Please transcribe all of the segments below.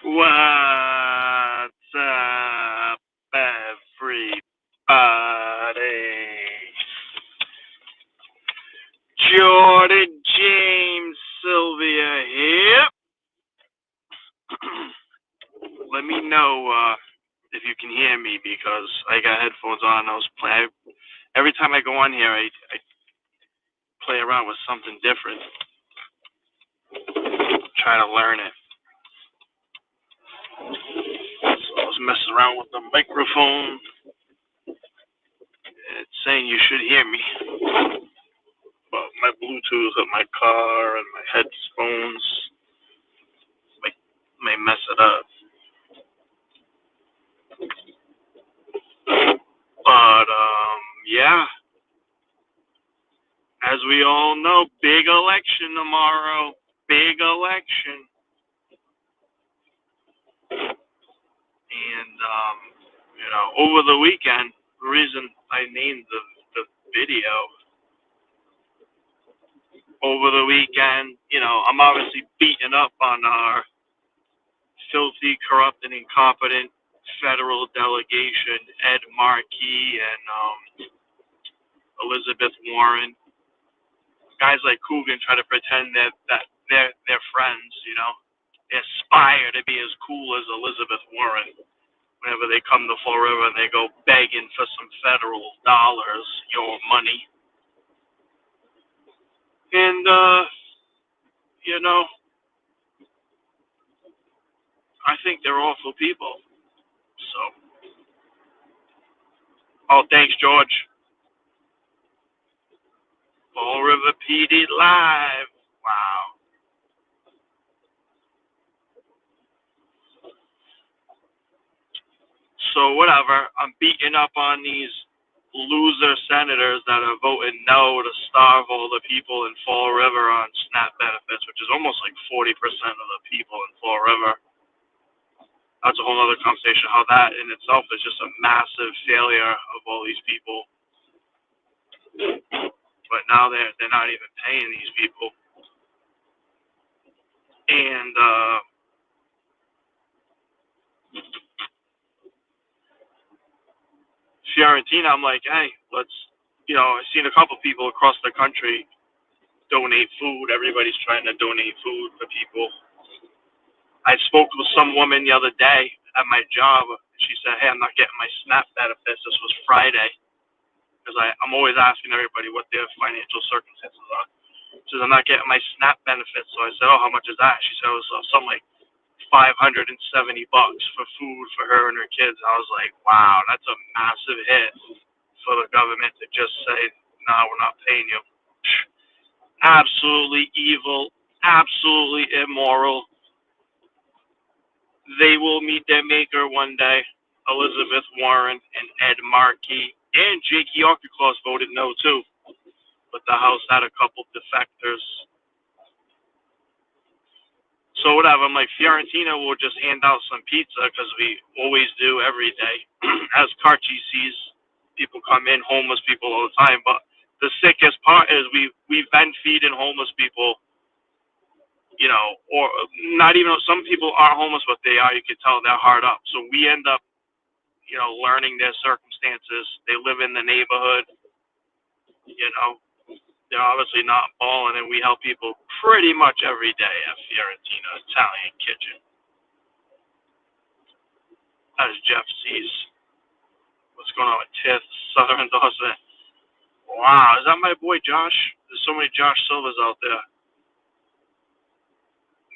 What's up, everybody? Jordan James Sylvia here. Let me know if you can hear me because I got headphones on. Every time I go on here, I play around with something different, try to learn it. So I was messing around with the microphone. It's saying you should hear me. But my Bluetooth at my car and my headphones may mess it up. But yeah, as we all know, big election tomorrow. Big election. And over the weekend, the reason I named the video over the weekend, I'm obviously beating up on our filthy, corrupt, and incompetent federal delegation, Ed Markey and Elizabeth Warren. Guys like Coogan try to pretend that they're friends, They aspire to be as cool as Elizabeth Warren. Whenever they come to Fall River and they go begging for some federal dollars, your money. And, I think they're awful people. So, thanks, George. Fall River PD Live. Wow. So, whatever. I'm beating up on these loser senators that are voting no to starve all the people in Fall River on SNAP benefits, which is almost like 40% of the people in Fall River. That's a whole other conversation. How that in itself is just a massive failure of all these people. But now they're not even paying these people. And Fiorentina, I'm like, hey, let's. I've seen a couple people across the country donate food. Everybody's trying to donate food for people. I spoke with some woman the other day at my job. She said, hey, I'm not getting my SNAP benefits. This was Friday. Because I'm always asking everybody what their financial circumstances are. She says, I'm not getting my SNAP benefits. So I said, oh, how much is that? She said, it was something like $570 for food for her and her kids. I was like, wow, that's a massive hit for the government to just say, no, we're not paying you. Absolutely evil, absolutely immoral. They will meet their maker one day. Elizabeth Warren and Ed Markey and Jake Yorkaclaus voted no too, but the House had a couple defectors. So whatever, I'm like, Fiorentina will just hand out some pizza because we always do every day. As Carchi sees, people come in, homeless people all the time. But the sickest part is we've been feeding homeless people, or not even, some people are homeless, but you can tell they're hard up. So we end up, learning their circumstances. They live in the neighborhood, they're obviously not balling, and we help people pretty much every day at Fiorentina Italian Kitchen. As Jeff sees, what's going on with Tith, Southern Endorsement. Wow, is that my boy Josh? There's so many Josh Silvers out there.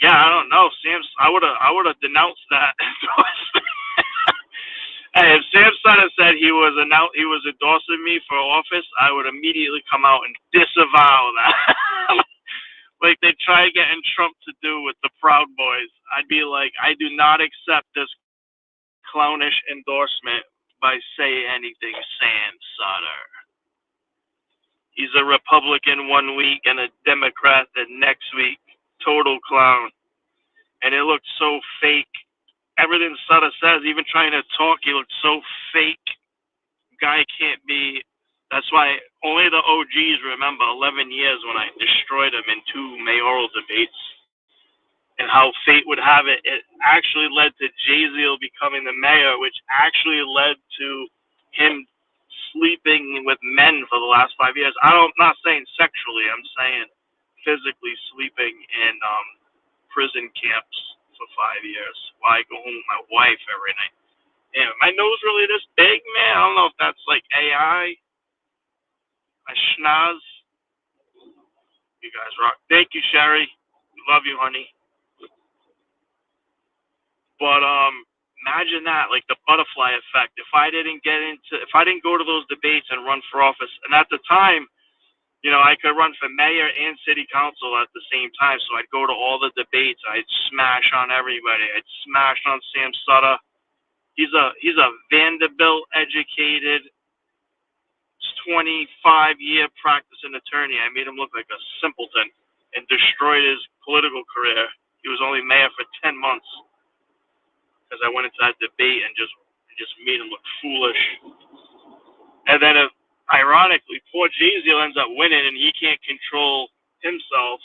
Yeah, I don't know. I would have denounced that. Hey, if Sam Sutter said he was endorsing me for office, I would immediately come out and disavow that. Like they try getting Trump to do with the Proud Boys. I'd be like, I do not accept this clownish endorsement by say anything, Sam Sutter. He's a Republican one week and a Democrat the next week. Total clown. And it looked so fake. Everything Sutter says, even trying to talk, he looked so fake. Guy can't be. That's why only the OGs remember 11 years when I destroyed him in 2 mayoral debates. and how fate would have it, it actually led to Jaziel becoming the mayor, which actually led to him sleeping with men for the last 5 years. I'm not saying sexually, I'm saying physically sleeping in prison camps for 5 years while I go home with my wife every night. Damn, my nose really this big, man? I don't know if that's like AI. My schnoz. You guys rock. Thank you, Sherry. Love you, honey. But imagine that, like the butterfly effect. If I didn't go to those debates and run for office, and at the time, I could run for mayor and city council at the same time. So I'd go to all the debates. I'd smash on everybody. I'd smash on Sam Sutter. He's a Vanderbilt educated, 25-year practicing attorney. I made him look like a simpleton and destroyed his political career. He was only mayor for 10 months because I went into that debate and just made him look foolish. And then, ironically, poor Jaziel ends up winning, and he can't control himself.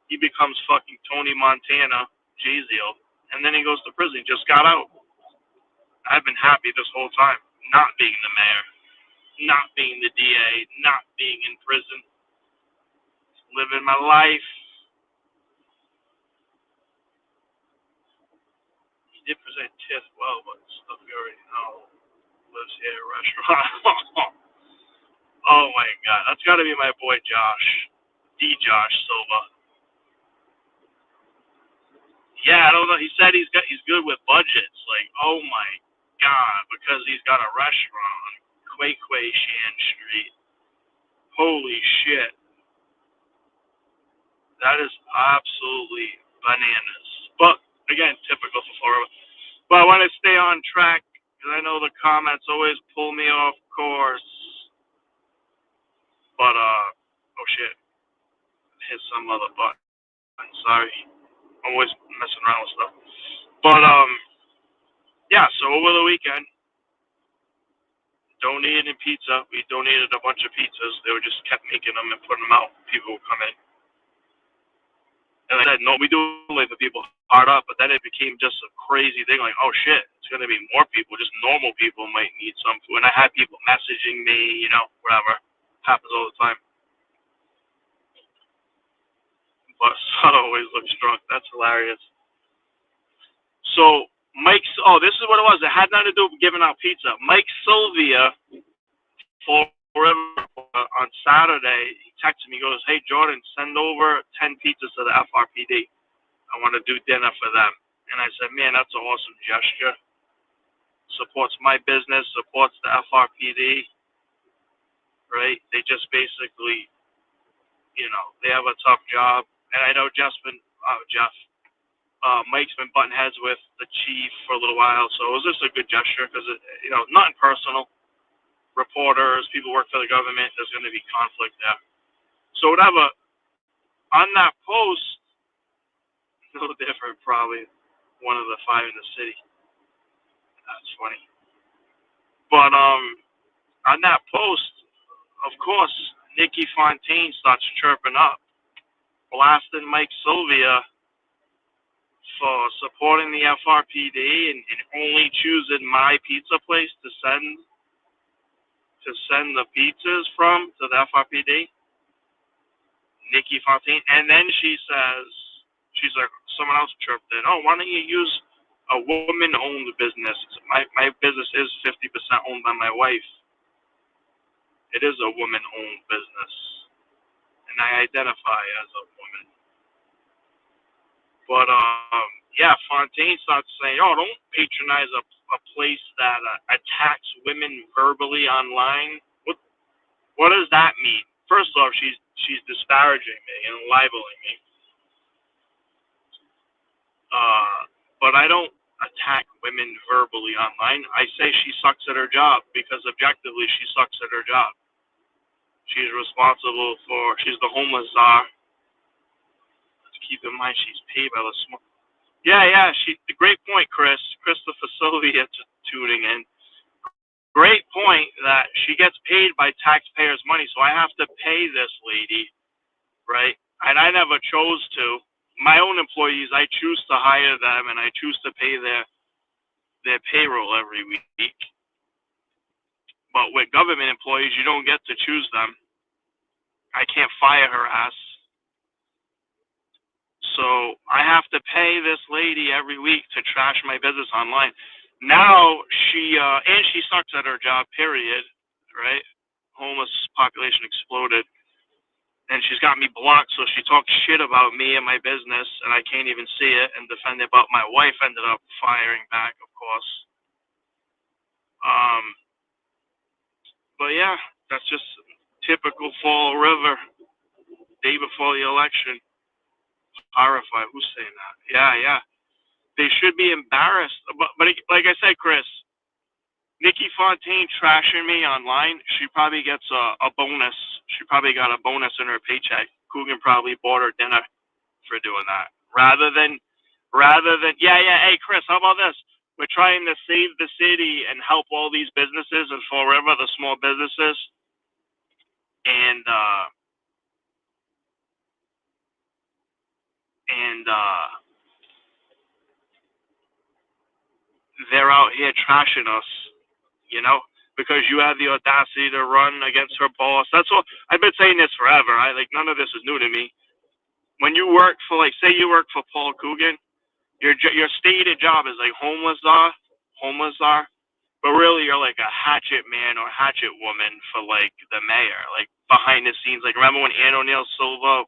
He becomes fucking Tony Montana, Jaziel, and then he goes to prison. He just got out. I've been happy this whole time, not being the mayor, not being the DA, not being in prison, living my life. He did present TIFF well, but stuff we already know. Lives here, restaurant. Oh my God, that's got to be my boy Josh, Josh Silva. Yeah, I don't know. He said he's good with budgets. Like, oh my God, because he's got a restaurant on Quay Shan Street. Holy shit. That is absolutely bananas. But again, typical for Florida. But I want to stay on track because I know the comments always pull me off course. But oh shit, hit some other button. Sorry, I'm always messing around with stuff. But yeah. So over the weekend, donated pizza. We donated a bunch of pizzas. They were just kept making them and putting them out. People would come in. And I said, no, we do like the people hard up, but then it became just a crazy thing. Like, oh shit, it's gonna be more people. Just normal people might need some food. And I had people messaging me, whatever. Happens all the time. But Sutter always looks drunk. That's hilarious. So this is what it was. It had nothing to do with giving out pizza. Mike Sylvia, on Saturday, he texted me. He goes, "Hey Jordan, send over 10 pizzas to the FRPD. I want to do dinner for them." And I said, "Man, that's an awesome gesture. Supports my business, supports the FRPD, right? They just basically, they have a tough job." And I know Mike's been butting heads with the chief for a little while, so it was just a good gesture because, nothing personal. Reporters, people work for the government, there's going to be conflict there. So whatever, on that post, no different, probably one of the 5 in the city. That's funny. But on that post, of course, Nikki Fontaine starts chirping up, blasting Mike Sylvia for supporting the FRPD and only choosing my pizza place to send the pizzas from to the FRPD. Nikki Fontaine. And then she's like, someone else chirped in, "Oh, why don't you use a woman-owned business?" My business is 50% owned by my wife. It is a woman-owned business, and I identify as a woman. But yeah, Fontaine starts saying, "Oh, don't patronize a place that attacks women verbally online." What does that mean? First off, she's disparaging me and libeling me. But I don't attack women verbally online. I say she sucks at her job because objectively she sucks at her job. She's she's the homeless czar. Let's keep in mind she's paid by the small. Yeah. Great point, Chris. Christopher Sylvia tuning in. Great point that she gets paid by taxpayers' money, so I have to pay this lady, right? And I never chose to. my own employees, I choose to hire them and I choose to pay their payroll every week. But with government employees, you don't get to choose them. I can't fire her ass. So I have to pay this lady every week to trash my business online. Now she sucks at her job, period, right? Homeless population exploded. And she's got me blocked, so she talks shit about me and my business, and I can't even see it and defend it. But my wife ended up firing back, of course. But yeah, that's just typical Fall River. Day before the election. Horrified. Who's saying that? Yeah. They should be embarrassed. But like I said, Chris, Nikki Fontaine trashing me online, she probably gets a bonus. She probably got a bonus in her paycheck. Coogan probably bought her dinner for doing that. Rather than, hey, Chris, how about this? We're trying to save the city and help all these businesses in Fall River, the small businesses. And they're out here trashing us, because you have the audacity to run against her boss. That's all. I've been saying this forever. None of this is new to me. When you work for, say you work for Paul Coogan, your stated job is like homeless czar, but really you're like a hatchet man or hatchet woman for the mayor, behind the scenes. Remember when Ann O'Neill Souza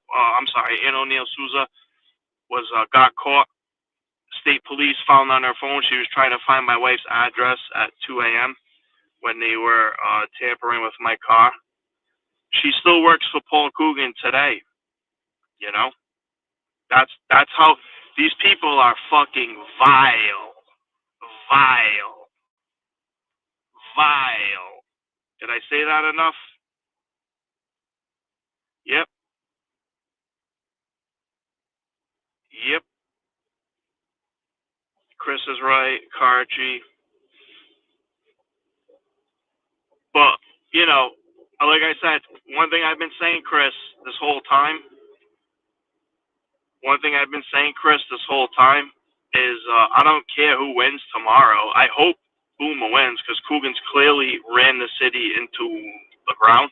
was got caught? State police found on her phone she was trying to find my wife's address at 2 a.m. when they were tampering with my car. She still works for Paul Coogan today. That's how these people are fucking vile. Did I say that enough? Yep. Chris is right, Karchi. But, like I said, one thing I've been saying, Chris, this whole time is I don't care who wins tomorrow. I hope Boomer wins because Coogan's clearly ran the city into the ground.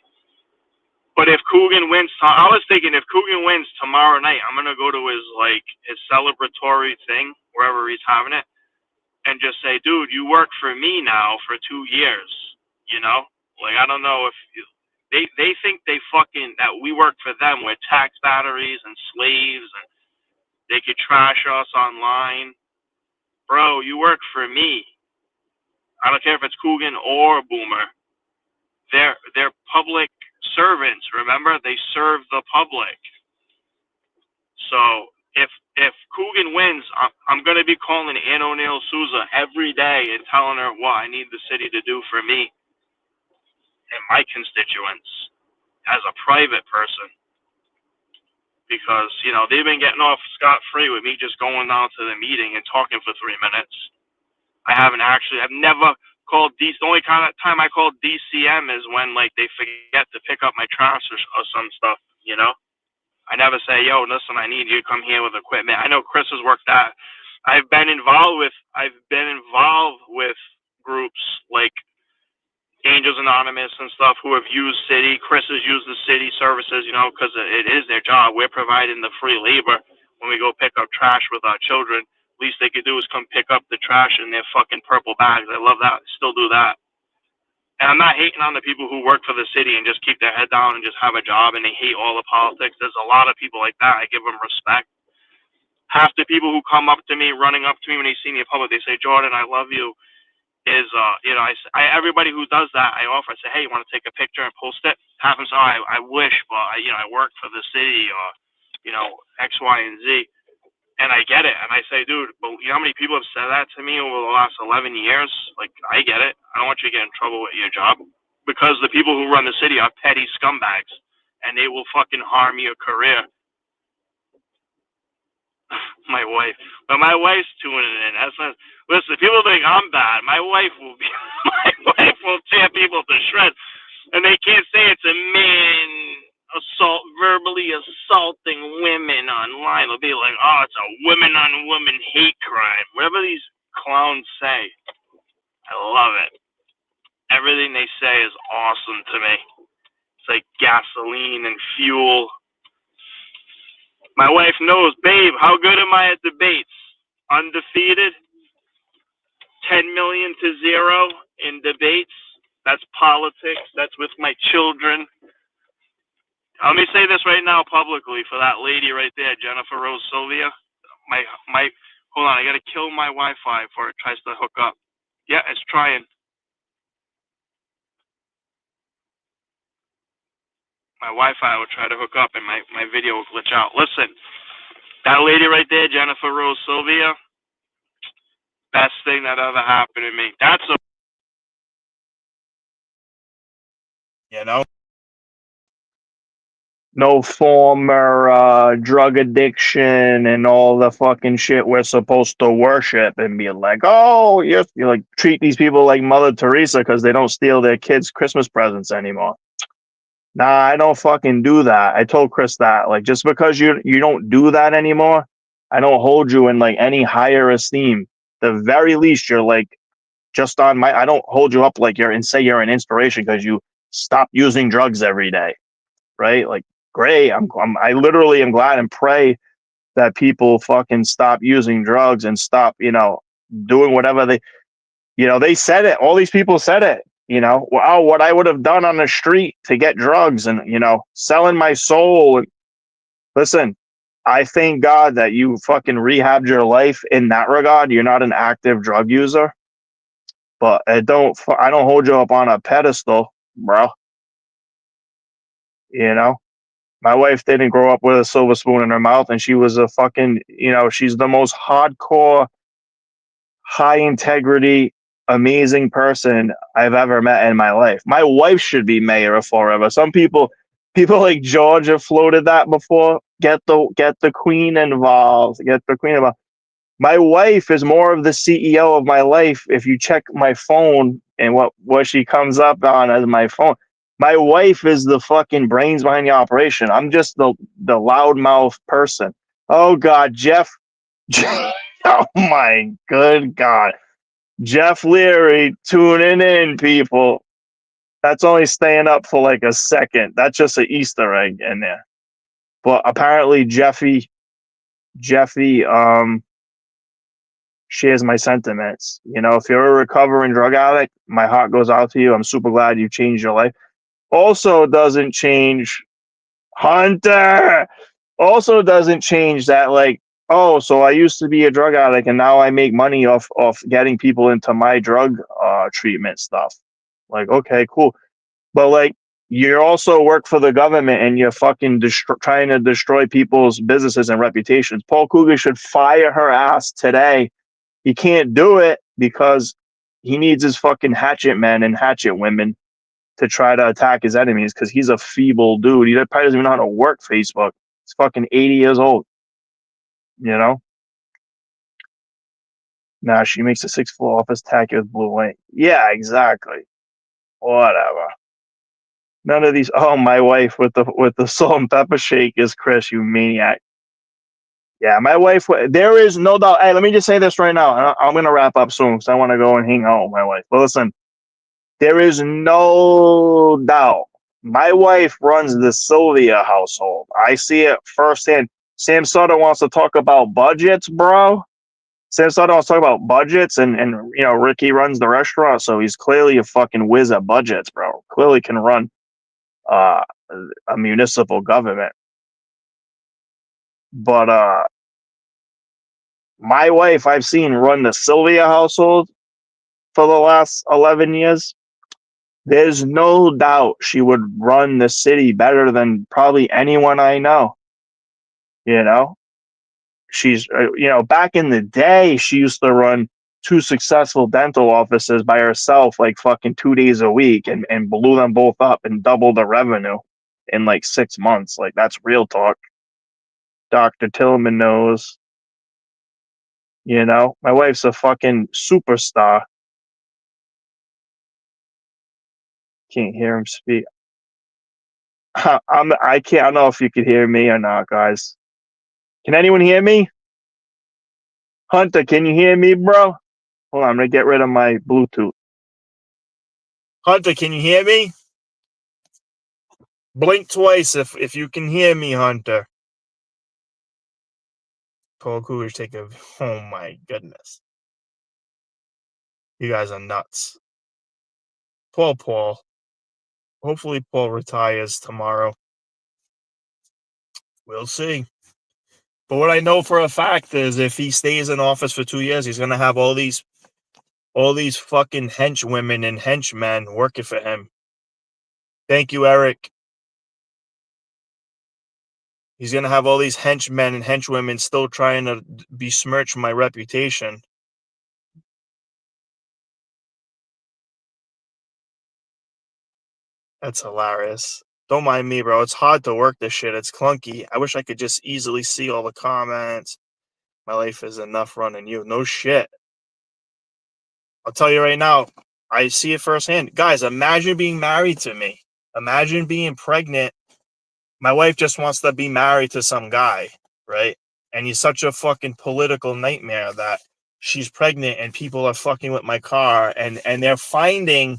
But if Coogan wins, I was thinking if Coogan wins tomorrow night, I'm gonna go to his celebratory thing wherever he's having it, and just say, dude, you work for me now for 2 years. I don't know if they think that we work for them with tax batteries and slaves, and they could trash us online. Bro, you work for me. I don't care if it's Coogan or Boomer. They're public servants. Remember, they serve the public. So if Coogan wins, I'm going to be calling Ann O'Neill Souza every day and telling her what I need the city to do for me and my constituents as a private person. Because, they've been getting off scot-free with me just going down to the meeting and talking for 3 minutes. I've never called DC. The only kind of time I called DCM is when, they forget to pick up my trash or some stuff, I never say, yo, listen, I need you to come here with equipment. I know Chris has worked that. I've been involved with groups like Angels Anonymous and stuff who have used city. Chris has used the city services, because it is their job. We're providing the free labor when we go pick up trash with our children. Least they could do is come pick up the trash in their fucking purple bags. I love that. Still do that. And I'm not hating on the people who work for the city and just keep their head down and just have a job and they hate all the politics. There's a lot of people like that. I give them respect. Half the people who come up to me, running up to me when they see me in public, they say, Jordan, I love you. Everybody who does that, I offer. I say, hey, you want to take a picture and post it? Half them say, I wish, but I work for the city or, X, Y, and Z. And I get it. And I say, dude, but you know how many people have said that to me over the last 11 years? I get it. I don't want you to get in trouble with your job. Because the people who run the city are petty scumbags. And they will fucking harm your career. My wife. But my wife's tuning in. Listen, people think I'm bad. My wife will tear people to shreds. And they can't say it's a verbally assaulting women online. They'll be like, oh, it's a women on women hate crime. Whatever these clowns say, I love it. Everything they say is awesome to me. It's like gasoline and fuel. My wife knows, babe, how good am I at debates? Undefeated, 10 million to 0 in debates. That's politics. That's with my children. Let me say this right now publicly for that lady right there, Jennifer Rose Sylvia. My hold on, I gotta kill my Wi-Fi before it tries to hook up. Yeah, it's trying. My Wi-Fi will try to hook up and my video will glitch out. Listen, that lady right there, Jennifer Rose Sylvia, best thing that ever happened to me. That's a, you know, no former drug addiction and all the fucking shit we're supposed to worship and be like, oh, you like treat these people like Mother Teresa because they don't steal their kids' Christmas presents anymore. Nah, I don't fucking do that. I told Chris that. Like, just because you don't do that anymore, I don't hold you in like any higher esteem. The very least, you're like just on my. I don't hold you up like you're and say you're an inspiration because you stop using drugs every day, right? Like, great. I literally am glad and pray that people fucking stop using drugs and stop, doing whatever they said it. All these people said it. Wow, what I would have done on the street to get drugs and, selling my soul. And listen, I thank God that you fucking rehabbed your life in that regard. You're not an active drug user, but I don't hold you up on a pedestal, bro. My wife didn't grow up with a silver spoon in her mouth, and she was a fucking, she's the most hardcore, high integrity, amazing person I've ever met in my life. My wife should be mayor of Forever. Some people like George have floated that before. Get the queen involved. Get the queen involved. My wife is more of the CEO of my life. If you check my phone and what she comes up on as my phone, my wife is the fucking brains behind the operation. I'm just the loudmouth person. Oh God, Jeff. Oh my good God. Jeff Leary tuning in, people. That's only staying up for like a second. That's just an Easter egg in there. But apparently Jeffy, shares my sentiments. If you're a recovering drug addict, my heart goes out to you. I'm super glad you changed your life. Also doesn't change Hunter. Also doesn't change that, like, oh, so I used to be a drug addict and now I make money off getting people into my drug treatment stuff. Like, okay, cool. But like, you also work for the government and you're fucking trying to destroy people's businesses and reputations. Paul Kruger should fire her ass today. He can't do it because he needs his fucking hatchet men and hatchet women to try to attack his enemies because he's a feeble dude. He probably doesn't even know how to work Facebook. He's fucking 80 years old. Nah, she makes a 6-foot office tacky with blue white. Yeah, exactly. Whatever. None of these. Oh, my wife with the salt and pepper shake is Chris, you maniac. Yeah, my wife. There is no doubt. Hey, let me just say this right now. I'm gonna wrap up soon because I want to go and hang out with my wife. But listen, there is no doubt. My wife runs the Sylvia household. I see it firsthand. Sam Sutter wants to talk about budgets, bro. Sam Sutter wants to talk about budgets, and Ricky runs the restaurant, so he's clearly a fucking whiz at budgets, bro. Clearly can run uh, a municipal government. But my wife, I've seen run the Sylvia household for the last 11 years. There's no doubt she would run the city better than probably anyone I know. She's, back in the day, she used to run 2 successful dental offices by herself, like fucking 2 days a week, and blew them both up and doubled the revenue in like 6 months. Like, that's real talk. Dr. Tillman knows. My wife's a fucking superstar. Can't hear him speak. I can't. I don't know if you could hear me or not, guys. Can anyone hear me? Hunter, can you hear me, bro? Hold on, I'm gonna get rid of my Bluetooth. Hunter, can you hear me? Blink twice if you can hear me, Hunter. Paul Coolidge take a. Oh my goodness. You guys are nuts. Paul. Hopefully Paul retires tomorrow. We'll see. But what I know for a fact is if he stays in office for 2 years, he's gonna have all these fucking henchwomen and henchmen working for him. Thank you, Eric. He's gonna have all these henchmen and henchwomen still trying to besmirch my reputation. That's hilarious. Don't mind me, bro. It's hard to work this shit. It's clunky. I wish I could just easily see all the comments. My life is enough running you. No shit. I'll tell you right now, I see it firsthand. Guys, imagine being married to me. Imagine being pregnant. My wife just wants to be married to some guy, right? And he's such a fucking political nightmare that she's pregnant and people are fucking with my car and they're finding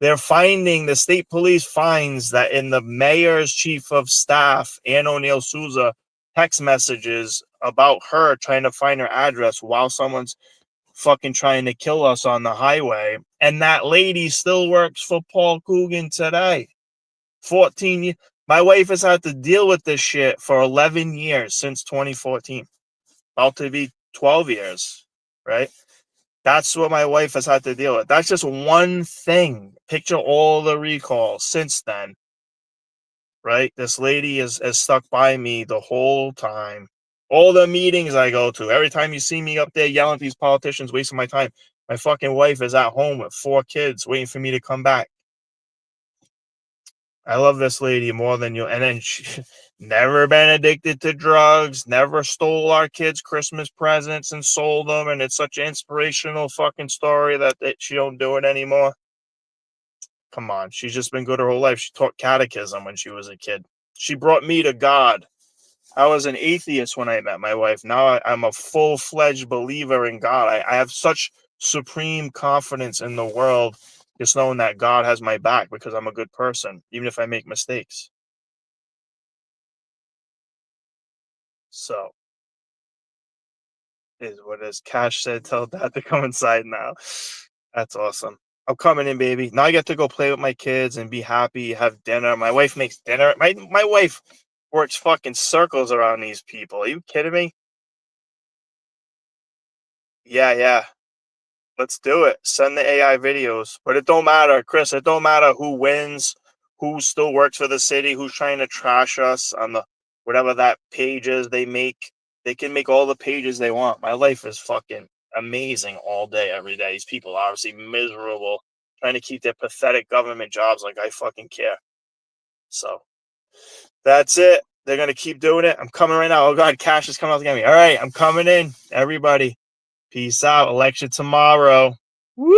the state police finds that in the mayor's chief of staff, Ann O'Neill Souza, text messages about her trying to find her address while someone's fucking trying to kill us on the highway. And that lady still works for Paul Coogan today. 14 years. My wife has had to deal with this shit for 11 years since 2014. About to be 12 years, right? That's what my wife has had to deal with. That's just one thing. Picture all the recalls since then, right? This lady is stuck by me the whole time. All the meetings I go to, every time you see me up there yelling at these politicians, wasting my time, my fucking wife is at home with 4 kids waiting for me to come back. I love this lady more than you. And then she never been addicted to drugs, never stole our kids' Christmas presents and sold them. And it's such an inspirational fucking story that she don't do it anymore. Come on. She's just been good her whole life. She taught catechism when she was a kid. She brought me to God. I was an atheist when I met my wife. Now I'm a full-fledged believer in God. I have such supreme confidence in the world, just knowing that God has my back because I'm a good person, even if I make mistakes. So, is what is Cash said, tell Dad to come inside now. That's awesome. I'm coming in, baby. Now I get to go play with my kids and be happy, have dinner. My wife makes dinner. My wife works fucking circles around these people. Are you kidding me? Yeah. Let's do it. Send the AI videos. But it don't matter, Chris. It don't matter who wins, who still works for the city, who's trying to trash us on the whatever that page is they make. They can make all the pages they want. My life is fucking amazing all day, every day. These people are obviously miserable, trying to keep their pathetic government jobs like I fucking care. So that's it. They're gonna keep doing it. I'm coming right now. Oh God, Cash is coming out to get me. All right, I'm coming in. Everybody. Peace out. Election tomorrow. Woo!